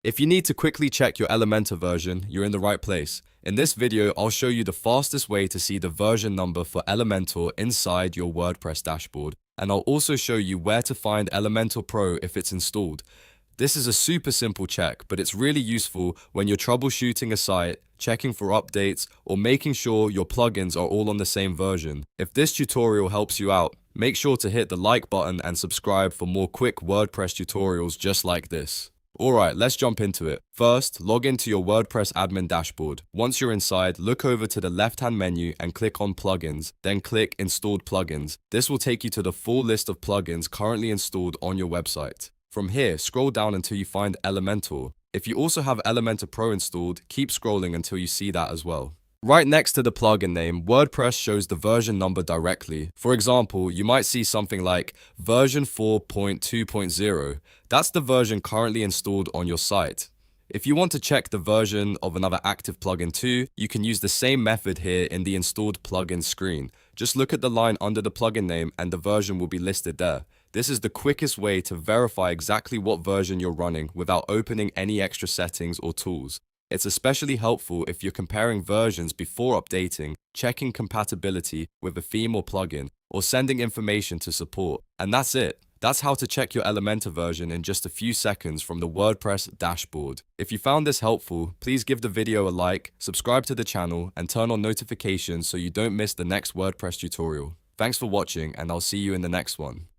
If you need to quickly check your Elementor version, you're in the right place. In this video, I'll show you the fastest way to see the version number for Elementor inside your WordPress dashboard, and I'll also show you where to find Elementor Pro if it's installed. This is a super simple check, but it's really useful when you're troubleshooting a site, checking for updates, or making sure your plugins are all on the same version. If this tutorial helps you out, make sure to hit the like button and subscribe for more quick WordPress tutorials just like this. Alright, let's jump into it. First, log into your WordPress admin dashboard. Once you're inside, look over to the left-hand menu and click on Plugins, then click Installed Plugins. This will take you to the full list of plugins currently installed on your website. From here, scroll down until you find Elementor. If you also have Elementor Pro installed, keep scrolling until you see that as well. Right next to the plugin name, WordPress shows the version number directly. For example, you might see something like version 4.2.0. That's the version currently installed on your site. If you want to check the version of another active plugin too, you can use the same method here in the installed plugin screen. Just look at the line under the plugin name and the version will be listed there. This is the quickest way to verify exactly what version you're running without opening any extra settings or tools. It's especially helpful if you're comparing versions before updating, checking compatibility with a theme or plugin, or sending information to support. And that's it. That's how to check your Elementor version in just a few seconds from the WordPress dashboard. If you found this helpful, please give the video a like, subscribe to the channel, and turn on notifications so you don't miss the next WordPress tutorial. Thanks for watching, and I'll see you in the next one.